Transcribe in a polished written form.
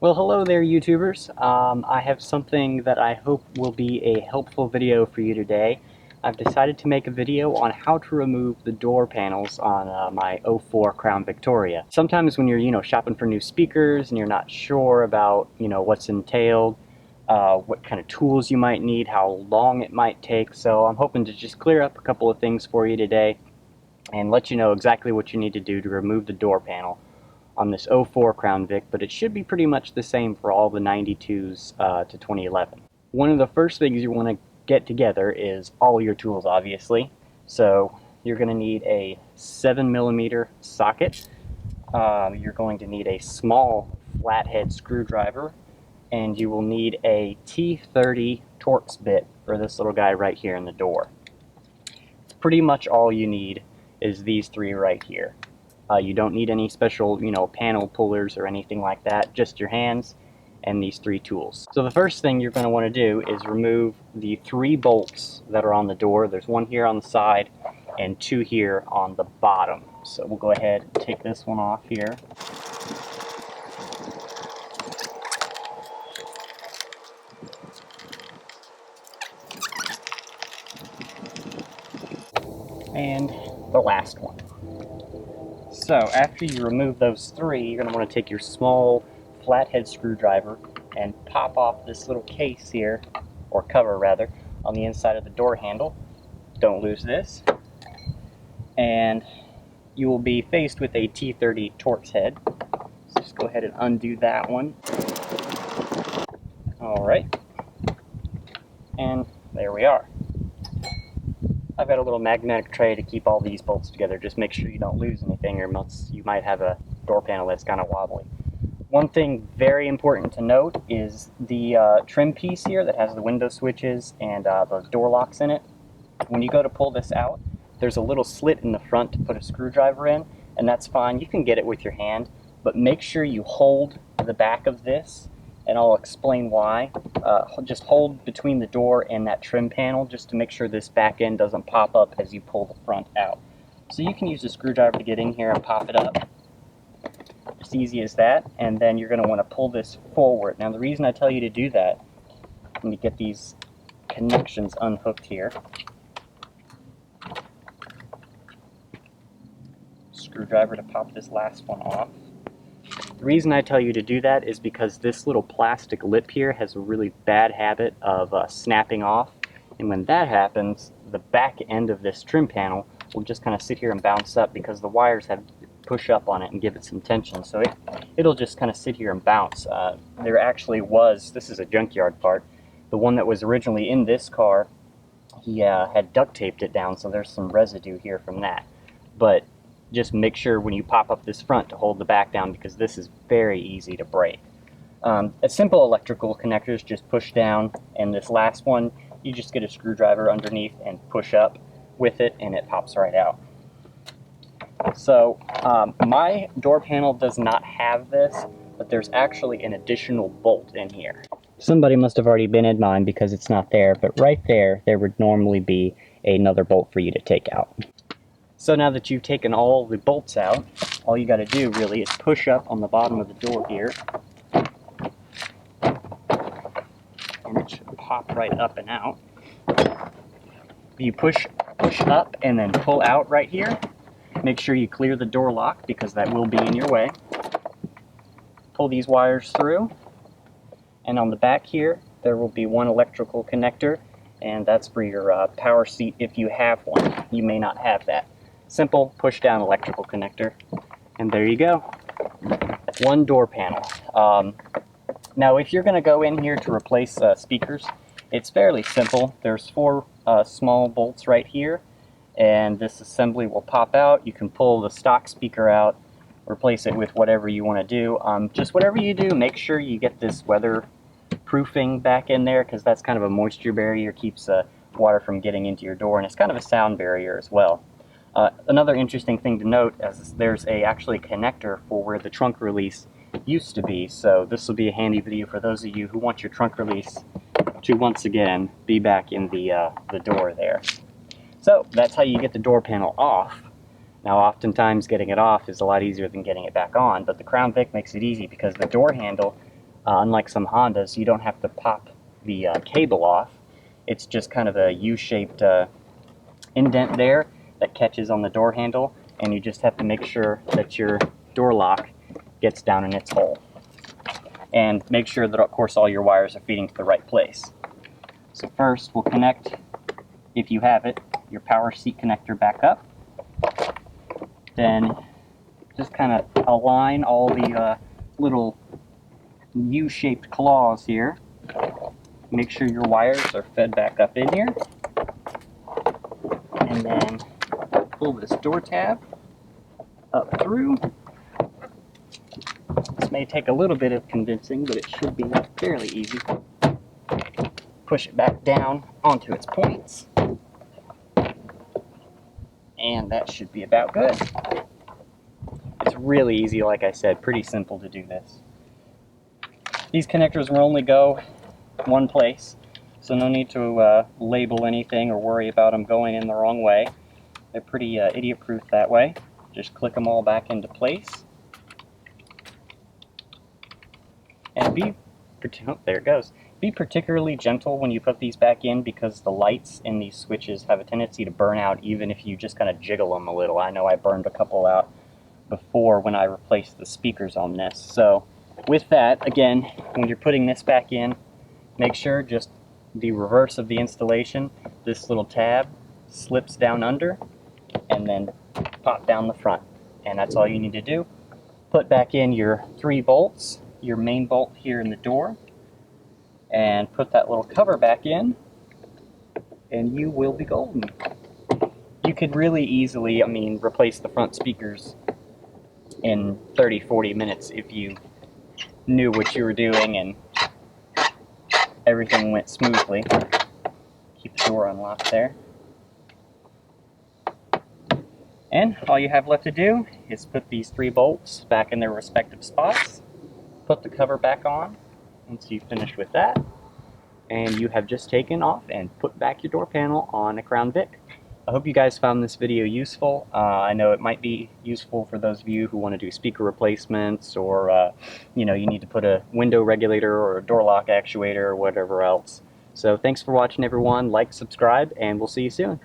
Well, hello there, YouTubers. I have something that I hope will be a helpful video for you today. I've decided to make a video on how to remove the door panels on my '04 Crown Victoria. Sometimes when you're, shopping for new speakers and you're not sure about, what's entailed, what kind of tools you might need, how long it might take. So I'm hoping to just clear up a couple of things for you today and let you know exactly what you need to do to remove the door panel on this '04 Crown Vic, but it should be pretty much the same for all the '92s to 2011. One of the first things you want to get together is all your tools, obviously. So you're going to need a 7mm socket. You're going to need a small flathead screwdriver, and you will need a T30 Torx bit for this little guy right here in the door. It's pretty much all you need is these three right here. You don't need any special, panel pullers or anything like that, just your hands and these three tools. So the first thing you're going to want to do is remove the 3 bolts that are on the door. There's one here on the side and 2 here on the bottom. So we'll go ahead and take this one off here. And the last one. So after you remove those 3, you're going to want to take your small flathead screwdriver and pop off this little case here, or cover rather, on the inside of the door handle. Don't lose this. And you will be faced with a T30 Torx head. So just go ahead and undo that one. Alright. And there we are. I've got a little magnetic tray to keep all these bolts together. Just make sure you don't lose anything, or else you might have a door panel that's kind of wobbly. One thing very important to note is the trim piece here that has the window switches and the door locks in it. When you go to pull this out, there's a little slit in the front to put a screwdriver in, and that's fine. You can get it with your hand, but make sure you hold the back of this, and I'll explain why. Just hold between the door and that trim panel just to make sure this back end doesn't pop up as you pull the front out. So you can use a screwdriver to get in here and pop it up. Just easy as that. And then you're going to want to pull this forward. Now the reason I tell you to do that, let me get these connections unhooked here. Screwdriver to pop this last one off. The reason I tell you to do that is because this little plastic lip here has a really bad habit of snapping off, and when that happens, the back end of this trim panel will just kind of sit here and bounce up because the wires have push up on it and give it some tension, so it'll just kind of sit here and bounce. There actually was, this is a junkyard part, the one that was originally in this car, he had duct taped it down, so there's some residue here from that. But just make sure when you pop up this front to hold the back down, because this is very easy to break. A simple electrical connectors just push down, and this last one you just get a screwdriver underneath and push up with it and it pops right out. So my door panel does not have this, but there's actually an additional bolt in here. Somebody must have already been in mine because it's not there, but right there would normally be another bolt for you to take out. So now that you've taken all the bolts out, all you got to do really is push up on the bottom of the door here, and it should pop right up and out. You push up and then pull out right here. Make sure you clear the door lock because that will be in your way. Pull these wires through, and on the back here there will be one electrical connector, and that's for your power seat if you have one. You may not have that. Simple push down electrical connector, and there you go. One door panel. Now if you're going to go in here to replace speakers, it's fairly simple. There's 4 small bolts right here, and this assembly will pop out. You can pull the stock speaker out, replace it with whatever you want to do. Just whatever you do, make sure you get this weatherproofing back in there, because that's kind of a moisture barrier, keeps water from getting into your door, and it's kind of a sound barrier as well. Another interesting thing to note is there's actually a connector for where the trunk release used to be, so this will be a handy video for those of you who want your trunk release to once again be back in the door there. So that's how you get the door panel off. Now oftentimes getting it off is a lot easier than getting it back on, but the Crown Vic makes it easy because the door handle Unlike some Hondas, you don't have to pop the cable off. It's just kind of a U-shaped indent there that catches on the door handle, and you just have to make sure that your door lock gets down in its hole. And make sure that, of course, all your wires are feeding to the right place. So first, we'll connect, if you have it, your power seat connector back up. Then just kind of align all the little U-shaped claws here. Make sure your wires are fed back up in here. And then pull this door tab up through. This may take a little bit of convincing, but it should be fairly easy. Push it back down onto its points. And that should be about good. It's really easy, like I said, pretty simple to do this. These connectors will only go one place, so no need to label anything or worry about them going in the wrong way. They're pretty idiot-proof that way. Just click them all back into place. And oh, there it goes. Be particularly gentle when you put these back in, because the lights in these switches have a tendency to burn out even if you just kind of jiggle them a little. I know I burned a couple out before when I replaced the speakers on this. So with that, again, when you're putting this back in, make sure just the reverse of the installation, this little tab slips down under and then pop down the front. And that's all you need to do. Put back in your 3 bolts, your main bolt here in the door, and put that little cover back in, and you will be golden. You could really easily, replace the front speakers in 30-40 minutes if you knew what you were doing and everything went smoothly. Keep the door unlocked there. And all you have left to do is put these 3 bolts back in their respective spots, put the cover back on. Once you've finished with that, and you have just taken off and put back your door panel on a Crown Vic. I hope you guys found this video useful. I know it might be useful for those of you who want to do speaker replacements, or you need to put a window regulator or a door lock actuator or whatever else. So thanks for watching, everyone. Like, subscribe, and we'll see you soon.